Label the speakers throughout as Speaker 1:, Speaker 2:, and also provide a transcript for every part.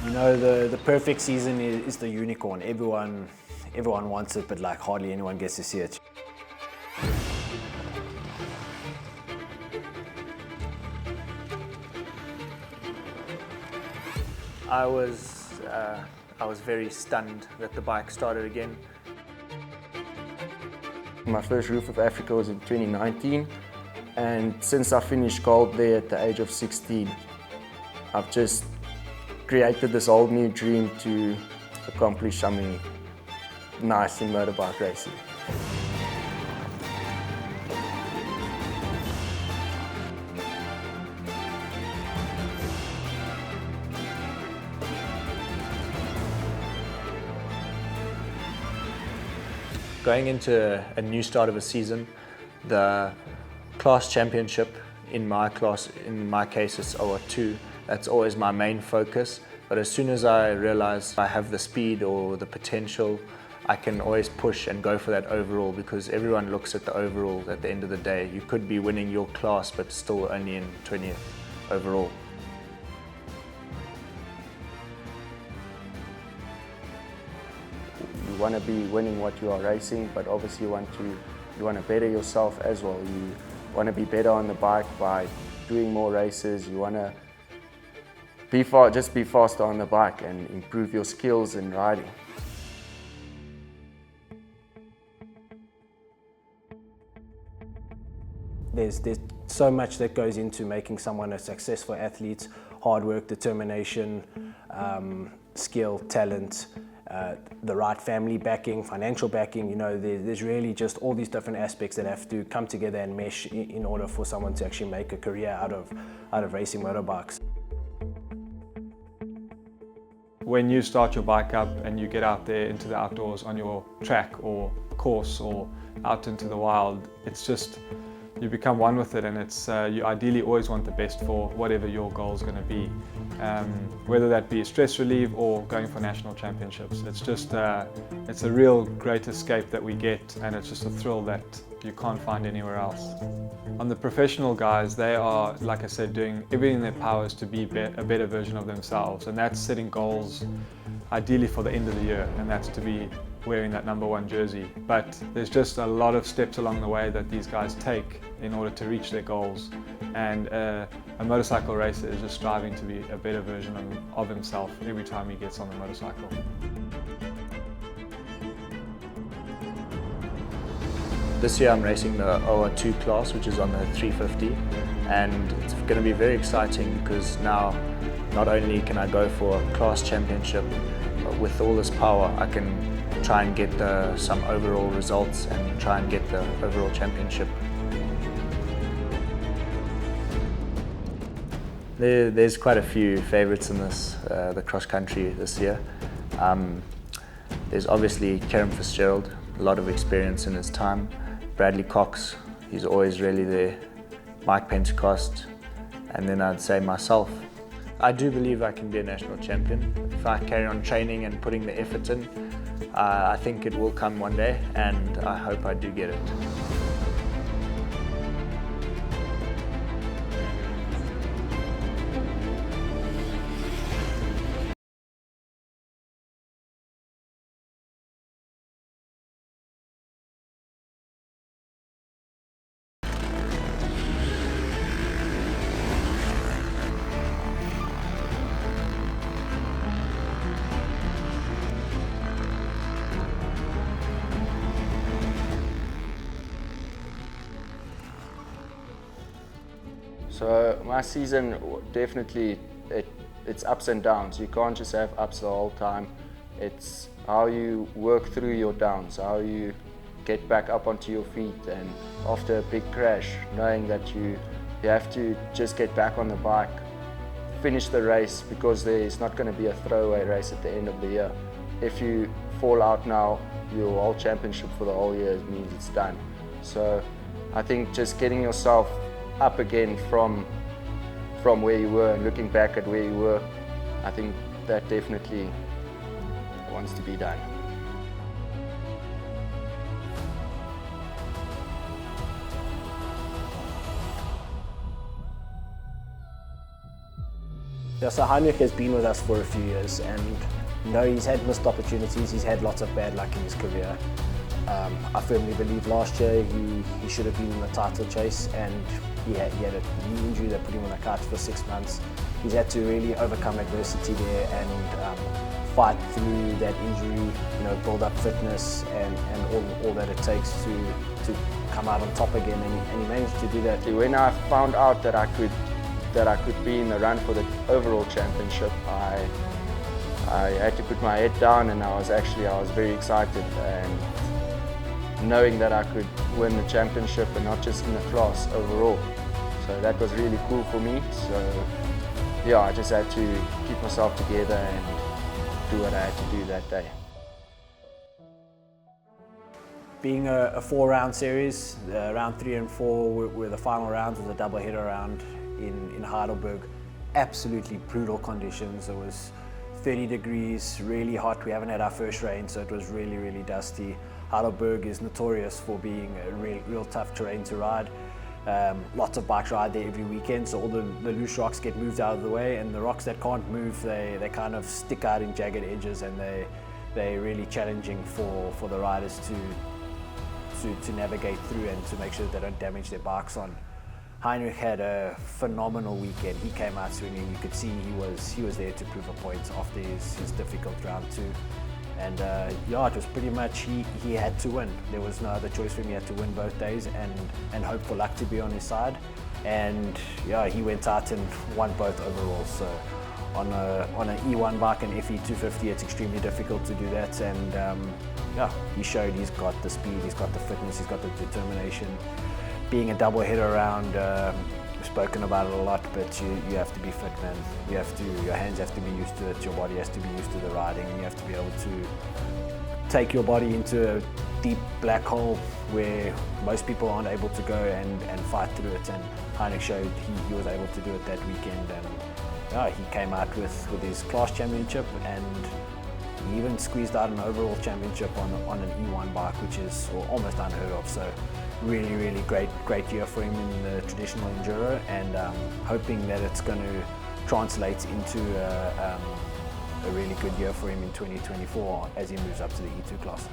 Speaker 1: You know, the perfect season is the unicorn. Everyone wants it, but like hardly anyone gets to see it.
Speaker 2: I was very stunned that the bike started again.
Speaker 3: My first Roof of Africa was in 2019, and since I finished gold there at the age of 16, I've just created this whole new dream to accomplish something nice in motorbike racing.
Speaker 2: Going into a new start of a season, the class championship in my class, in my case it's OR2, that's always my main focus. But as soon as I realize I have the speed or the potential, I can always push and go for that overall, because everyone looks at the overall at the end of the day. You could be winning your class but still only in 20th overall.
Speaker 3: You want to be winning what you are racing, but obviously you want to better yourself as well. You want to be better on the bike by doing more races. You want to just be faster on the bike and improve your skills in riding.
Speaker 1: There's so much that goes into making someone a successful athlete: hard work, determination, skill, talent, the right family backing, financial backing. You know, there's really just all these different aspects that have to come together and mesh in order for someone to actually make a career out of racing motorbikes.
Speaker 4: When you start your bike up and you get out there into the outdoors on your track or course or out into the wild, it's just, you become one with it, and it's you ideally always want the best for whatever your goal is going to be, whether that be stress relief or going for national championships. It's just it's a real great escape that we get, and it's just a thrill that you can't find anywhere else. On the professional guys, they are, like I said, doing everything in their powers to be a better version of themselves, and that's setting goals ideally for the end of the year, and that's to be wearing that #1 jersey. But there's just a lot of steps along the way that these guys take in order to reach their goals, and a motorcycle racer is just striving to be a better version of himself every time he gets on the motorcycle.
Speaker 2: This year I'm racing the OR2 class, which is on the 350, and it's going to be very exciting because now not only can I go for a class championship, but with all this power I can try and get some overall results and try and get the overall championship. There's quite a few favourites in this, the cross country this year. There's obviously Kieran Fitzgerald, a lot of experience in his time. Bradley Cox, he's always really there. Mike Pentecost, and then I'd say myself. I do believe I can be a national champion. If I carry on training and putting the effort in, I think it will come one day, and I hope I do get it.
Speaker 3: So my season, definitely, it's ups and downs. You can't just have ups the whole time. It's how you work through your downs, how you get back up onto your feet, and after a big crash, knowing that you have to just get back on the bike, finish the race, because there's not going to be a throwaway race at the end of the year. If you fall out now, your whole championship for the whole year means it's done. So I think just getting yourself up again from where you were and looking back at where you were, I think that definitely wants to be done.
Speaker 1: Yeah, so Heinrich has been with us for a few years, and he's had missed opportunities, he's had lots of bad luck in his career. I firmly believe last year he should have been in the title chase, and he had a knee injury that put him on the couch for 6 months. He's had to really overcome adversity there and fight through that injury, build up fitness and all that it takes to come out on top again, and he managed to do that.
Speaker 3: When I found out that I could be in the run for the overall championship, I had to put my head down, and I was very excited, and knowing that I could win the championship and not just in the class overall. So that was really cool for me. So yeah, I just had to keep myself together and do what I had to do that day.
Speaker 1: Being a 4-round series, round 3 and 4 were the final rounds, was a double header round in Heidelberg. Absolutely brutal conditions. It was 30 degrees, really hot. We haven't had our first rain, so it was really, really dusty. Heidelberg is notorious for being a real tough terrain to ride. Lots of bikes ride there every weekend, so all the loose rocks get moved out of the way, and the rocks that can't move, they kind of stick out in jagged edges, and they're really challenging for the riders to navigate through and to make sure that they don't damage their bikes on. Heinrich had a phenomenal weekend. He came out swinging. You could see he was there to prove a point after his difficult round 2. And yeah, it was pretty much he had to win. There was no other choice for him. He had to win both days and hope for luck to be on his side. And yeah, he went out and won both overall. So on an E1 bike and FE250, it's extremely difficult to do that. And yeah, he showed he's got the speed, he's got the fitness, he's got the determination. Being a double header round, we've spoken about it a lot, but you have to be fit, man. Your hands have to be used to it, your body has to be used to the riding, and you have to be able to take your body into a deep black hole where most people aren't able to go and fight through it. And Heinrich showed he was able to do it that weekend, and yeah, he came out with his class championship, and he even squeezed out an overall championship on an E1 bike, which is almost unheard of. So really, really great year for him in the traditional enduro, and hoping that it's going to translate into a really good year for him in 2024 as he moves up to the E2 class.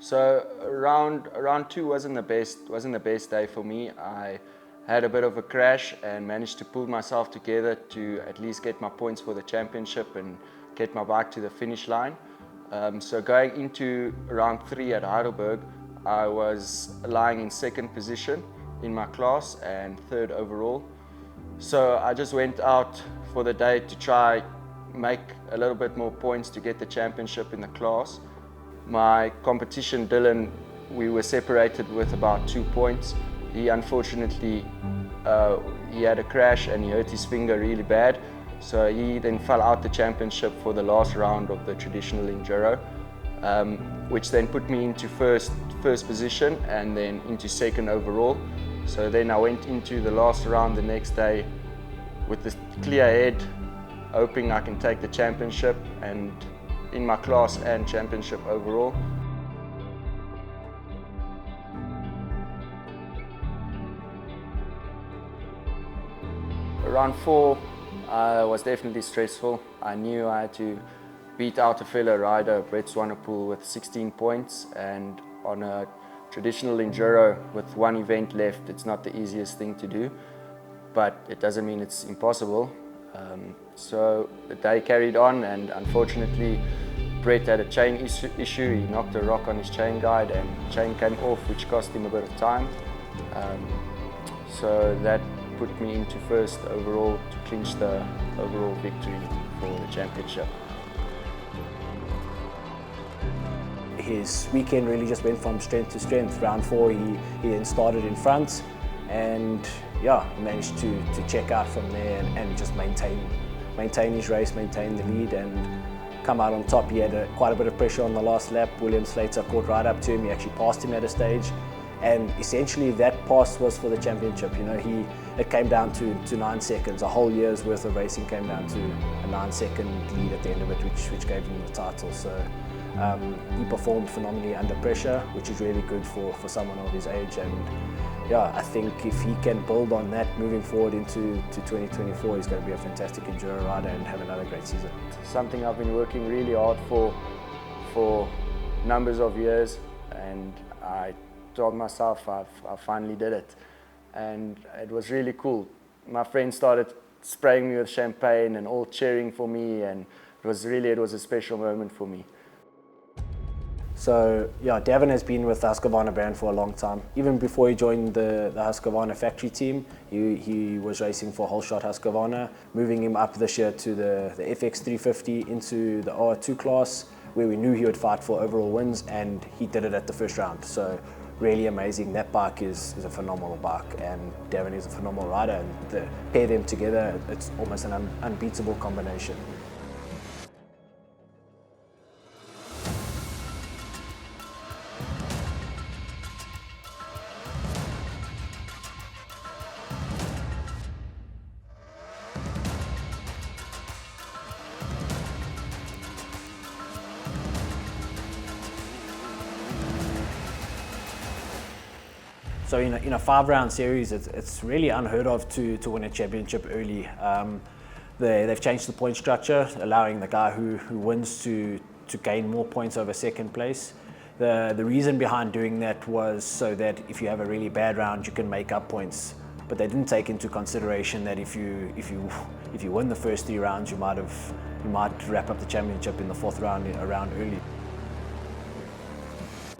Speaker 3: So round 2 wasn't the best day for me. I had a bit of a crash and managed to pull myself together to at least get my points for the championship and get my bike to the finish line. So going into round 3 at Heidelberg, I was lying in 2nd position in my class and 3rd overall. So I just went out for the day to try make a little bit more points to get the championship in the class. My competition, Dylan, we were separated with about 2 points. He unfortunately, he had a crash and he hurt his finger really bad. So he then fell out the championship for the last round of the traditional enduro, which then put me into first position and then into 2nd overall. So then I went into the last round the next day with this clear head, hoping I can take the championship and in my class and championship overall. Round 4 was definitely stressful. I knew I had to beat out a fellow rider, Brett Swanepoel, with 16 points, and on a traditional enduro with 1 event left, it's not the easiest thing to do, but it doesn't mean it's impossible. So the day carried on, and unfortunately Brett had a chain issue. He knocked a rock on his chain guide and the chain came off, which cost him a bit of time. So that put me into 1st overall to clinch the overall victory for the championship.
Speaker 1: His weekend really just went from strength to strength. Round 4 he then started in front, and yeah, he managed to check out from there and just maintain his race, maintain the lead and come out on top. He had quite a bit of pressure on the last lap. William Slater caught right up to him. He actually passed him at a stage, and essentially that pass was for the championship. it came down to 9 seconds. A whole year's worth of racing came down to a 9-second lead at the end of it, which gave him the title. So he performed phenomenally under pressure, which is really good for someone of his age. And yeah, I think if he can build on that moving forward into 2024, he's going to be a fantastic enduro rider and have another great season.
Speaker 3: Something I've been working really hard for numbers of years, and I told myself I finally did it, and it was really cool. My friends started spraying me with champagne and all cheering for me, and it was a special moment for me.
Speaker 1: So yeah, Davin has been with the Husqvarna brand for a long time. Even before he joined the Husqvarna factory team, he was racing for Holshot Husqvarna, moving him up this year to the FX350 into the OR2 class, where we knew he would fight for overall wins, and he did it at the first round. So really amazing. That bike is a phenomenal bike, and Davin is a phenomenal rider, and pair them together, it's almost an unbeatable combination. So in a 5-round series, it's really unheard of to win a championship early. They've changed the point structure, allowing the guy who wins to gain more points over second place. The reason behind doing that was so that if you have a really bad round, you can make up points. But they didn't take into consideration that if you win the first 3 rounds, you might wrap up the championship in the 4th round early.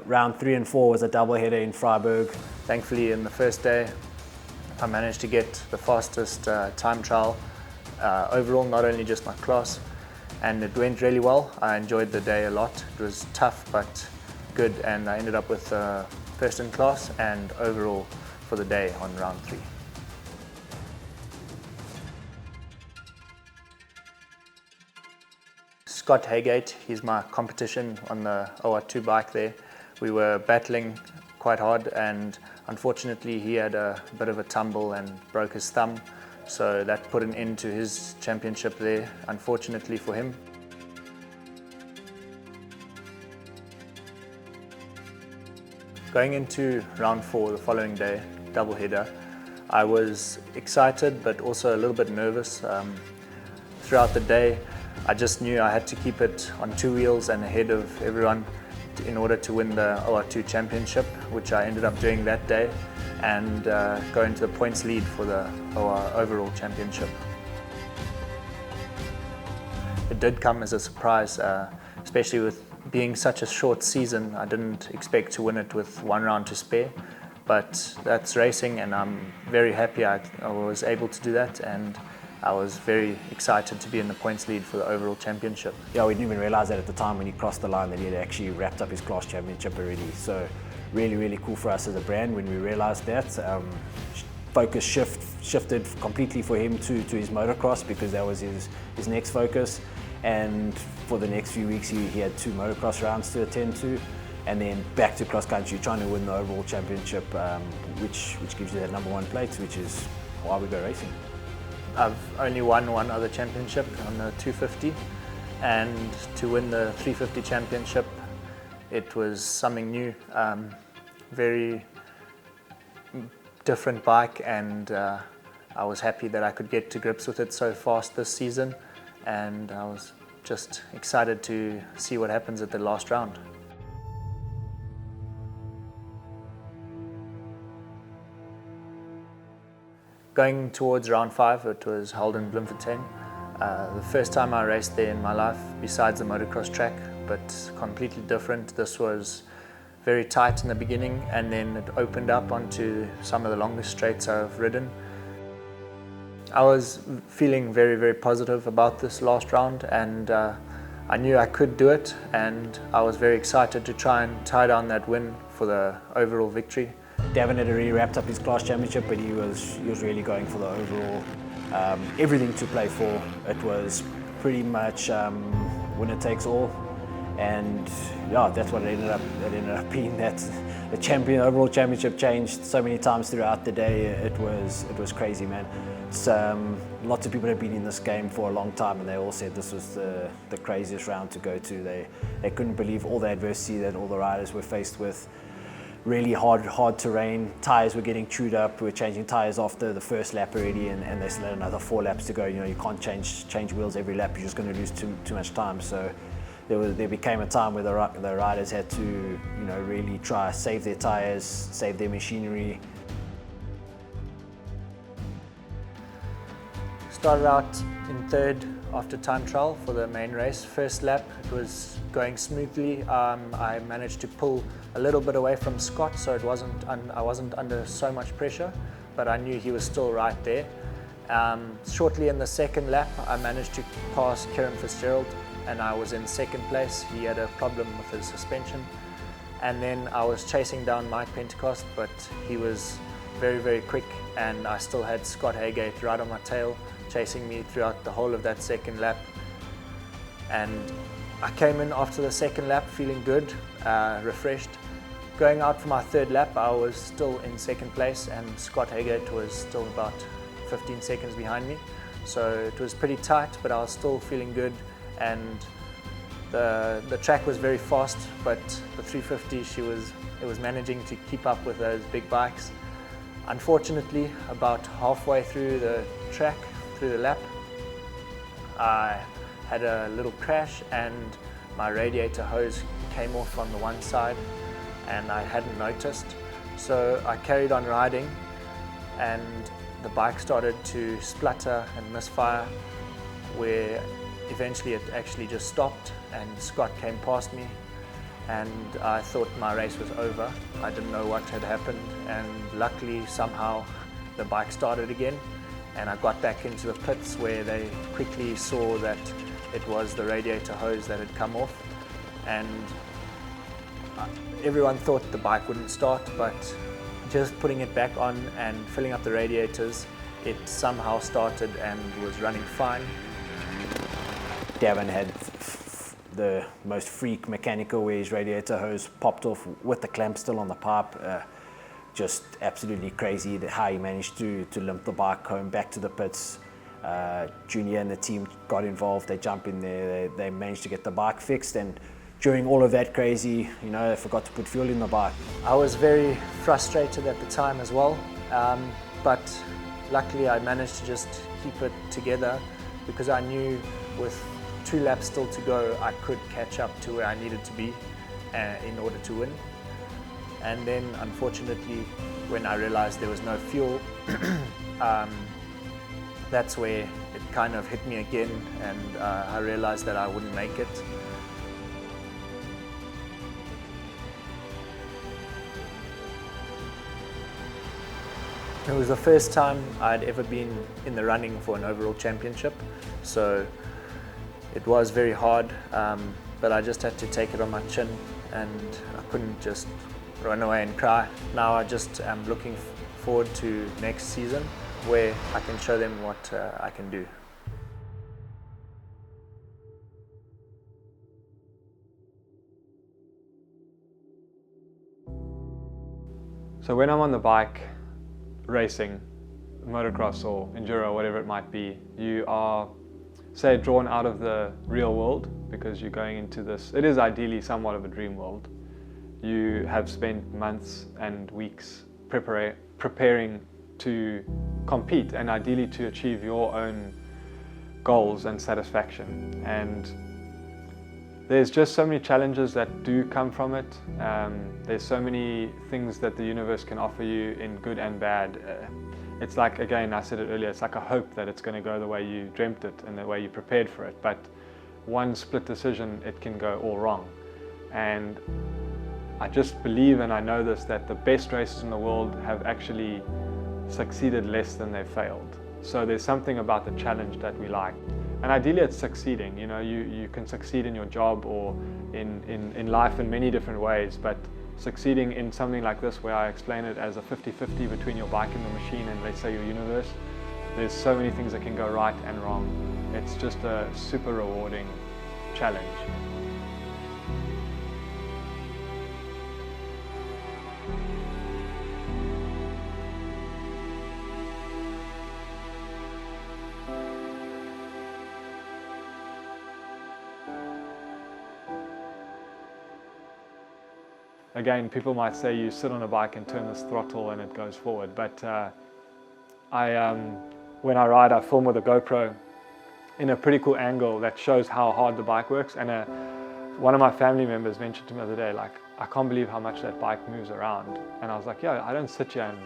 Speaker 1: Round 3 and 4 was a double header in Freiburg.
Speaker 2: Thankfully, in the first day, I managed to get the fastest time trial overall, not only just my class, and it went really well. I enjoyed the day a lot. It was tough but good, and I ended up with first in class and overall for the day on round 3. Scott Haygate, he's my competition on the OR2 bike there. We were battling quite hard, and unfortunately he had a bit of a tumble and broke his thumb, so that put an end to his championship there, unfortunately for him. Going into round 4 the following day, double header, I was excited but also a little bit nervous. Throughout the day I just knew I had to keep it on 2 wheels and ahead of everyone in order to win the OR2 championship, which I ended up doing that day, and go into the points lead for the OR overall championship. It did come as a surprise, especially with being such a short season. I didn't expect to win it with 1 round to spare, but that's racing, and I'm very happy I was able to do that, and I was very excited to be in the points lead for the overall championship.
Speaker 1: Yeah, we didn't even realize that at the time when he crossed the line that he had actually wrapped up his class championship already. So really, really cool for us as a brand when we realized that. Focus shifted completely for him to his motocross, because that was his next focus. And for the next few weeks, he had 2 motocross rounds to attend to, and then back to cross country, trying to win the overall championship, which gives you that #1 plate, which is why we go racing.
Speaker 2: I've only won 1 other championship on the 250, and to win the 350 championship, it was something new, very different bike, and I was happy that I could get to grips with it so fast this season, and I was just excited to see what happens at the last round. Going towards round 5, it was held in Bloemfontein. The first time I raced there in my life, besides the motocross track, but completely different. This was very tight in the beginning, and then it opened up onto some of the longest straights I've ridden. I was feeling very, very positive about this last round, and I knew I could do it, and I was very excited to try and tie down that win for the overall victory.
Speaker 1: Davin had already wrapped up his class championship, but he was really going for the overall, everything to play for. It was pretty much winner takes all, And yeah, that's what it ended up being. That the overall championship changed so many times throughout the day. It was crazy, man. It's, lots of people have been in this game for a long time, and they all said this was the craziest round to go to. They couldn't believe all the adversity that all the riders were faced with. Really hard terrain. Tires were getting chewed up. We were changing tires after the first lap already, and they still had another 4 laps to go. You know, you can't change wheels every lap. You're just going to lose too much time. So there became a time where the riders had to, you know, really try to save their tires, save their machinery.
Speaker 2: Started out in third after time trial for the main race. First lap, it was going smoothly. I managed to pull a little bit away from Scott, so I wasn't under so much pressure, but I knew he was still right there. Shortly in the second lap, I managed to pass Kieran Fitzgerald, and I was in second place. He had a problem with his suspension. And then I was chasing down Mike Pentecost, but he was very, very quick, and I still had Scott Haygate right on my tail, chasing me throughout the whole of that second lap. And I came in after the second lap feeling good, refreshed. Going out for my third lap, I was still in second place, and Scott Haygate was still about 15 seconds behind me. So it was pretty tight, but I was still feeling good. And the track was very fast, but the 350, it was managing to keep up with those big bikes. Unfortunately, about halfway through the track, through the lap, I had a little crash and my radiator hose came off on the one side, and I hadn't noticed. So I carried on riding, and the bike started to splutter and misfire, where eventually it actually just stopped, and Scott came past me, and I thought my race was over. I didn't know what had happened, and luckily somehow the bike started again, and I got back into the pits where they quickly saw that it was the radiator hose that had come off, and everyone thought the bike wouldn't start, but just putting it back on and filling up the radiators, it somehow started and was running fine.
Speaker 1: Gavin had the most freak mechanical where his radiator hose popped off with the clamp still on the pipe. Just absolutely crazy how he managed to limp the bike home back to the pits. Junior and the team got involved, they jumped in there, they managed to get the bike fixed, and during all of that crazy, you know, they forgot to put fuel in the bike.
Speaker 2: I was very frustrated at the time as well, but luckily I managed to just keep it together, because I knew with 2 laps still to go, I could catch up to where I needed to be in order to win. And then unfortunately, when I realized there was no fuel, that's where it kind of hit me again, and I realized that I wouldn't make it. It was the first time I'd ever been in the running for an overall championship, so it was very hard, but I just had to take it on my chin, and I couldn't just run away and cry. Now I just am looking forward to next season, where I can show them what I can do.
Speaker 4: So when I'm on the bike racing, motocross or enduro, whatever it might be, you are, say, drawn out of the real world, because you're going into this, it is ideally somewhat of a dream world. You have spent months and weeks preparing to compete, and ideally to achieve your own goals and satisfaction. And there's just so many challenges that do come from it. There's so many things that the universe can offer you in good and bad. It's like, again, I said it earlier, it's like a hope that it's going to go the way you dreamt it and the way you prepared for it. But one split decision, it can go all wrong. And I just believe, and I know this, that the best racers in the world have actually succeeded less than they've failed. So there's something about the challenge that we like. And ideally it's succeeding. You know, you can succeed in your job or in life in many different ways, but succeeding in something like this, where I explain it as a 50-50 between your bike and the machine and, let's say, your universe, there's so many things that can go right and wrong. It's just a super rewarding challenge. again, people might say you sit on a bike and turn this throttle and it goes forward, but when I ride, I film with a GoPro in a pretty cool angle that shows how hard the bike works. And one of my family members mentioned to me the other day, like, I can't believe how much that bike moves around. And I was like, yeah, I don't sit here and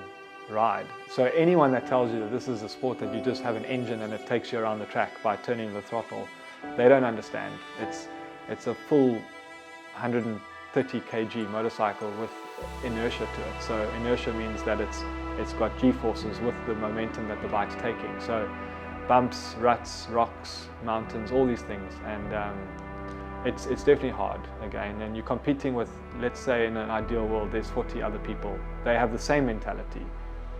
Speaker 4: ride. So anyone that tells you that this is a sport that you just have an engine and it takes you around the track by turning the throttle, they don't understand. It's a full 130 kg motorcycle with inertia to it. So inertia means that it's got G-forces with the momentum that the bike's taking. So bumps, ruts, rocks, mountains, all these things. And it's definitely hard, again. And you're competing with, let's say in an ideal world, there's 40 other people. They have the same mentality.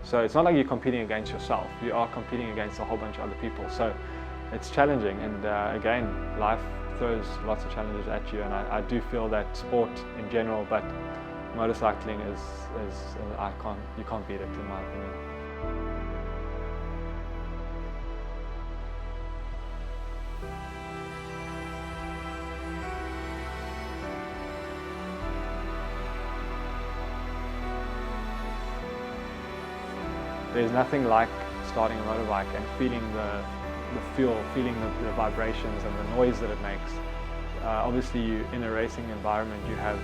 Speaker 4: So it's not like you're competing against yourself. You are competing against a whole bunch of other people. So it's challenging. And again, life throws lots of challenges at you. And I do feel that sport in general, but motorcycling is you can't beat it, in my opinion. There's nothing like starting a motorbike and feeling the fuel, feeling the vibrations and the noise that it makes. Obviously, in a racing environment, you have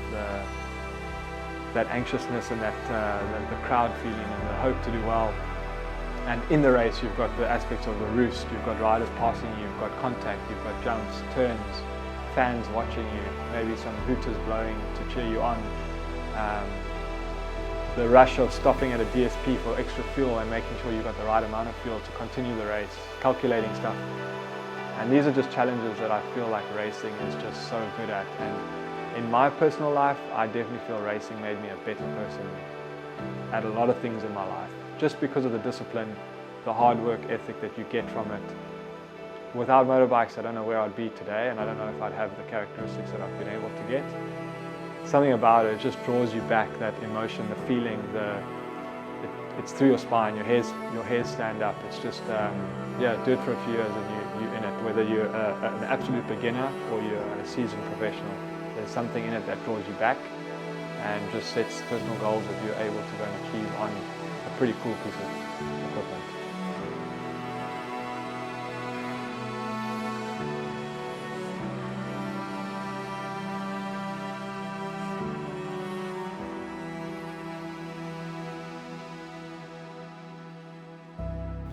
Speaker 4: that anxiousness and the crowd feeling and the hope to do well. And in the race, you've got the aspects of the roost. You've got riders passing you, you've got contact, you've got jumps, turns, fans watching you, maybe some hooters blowing to cheer you on. The rush of stopping at a DSP for extra fuel and making sure you've got the right amount of fuel to continue the race, calculating stuff. And these are just challenges that I feel like racing is just so good at. And in my personal life, I definitely feel racing made me a better person at a lot of things in my life, just because of the discipline, the hard work ethic that you get from it. Without motorbikes, I don't know where I'd be today, and I don't know if I'd have the characteristics that I've been able to get. Something about it just draws you back, that emotion, the feeling, it's through your spine, your hairs stand up. It's just, yeah, do it for a few years and you're in it, whether you're an absolute beginner or you're a seasoned professional. There's something in it that draws you back and just sets personal goals that you're able to go and achieve on a pretty cool piece of equipment.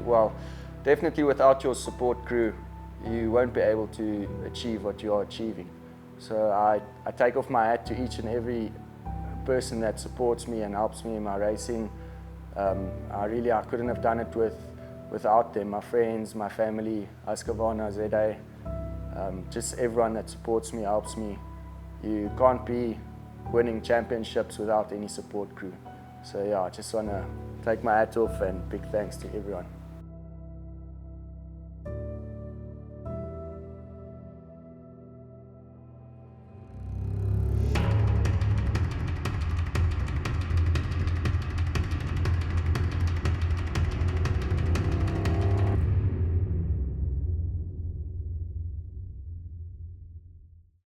Speaker 3: Well, definitely without your support crew, you won't be able to achieve what you are achieving. So I take off my hat to each and every person that supports me and helps me in my racing. I couldn't have done it without them, my friends, my family, Husqvarna, ZA, just everyone that supports me, helps me. You can't be winning championships without any support crew. So yeah, I just want to take my hat off and big thanks to everyone.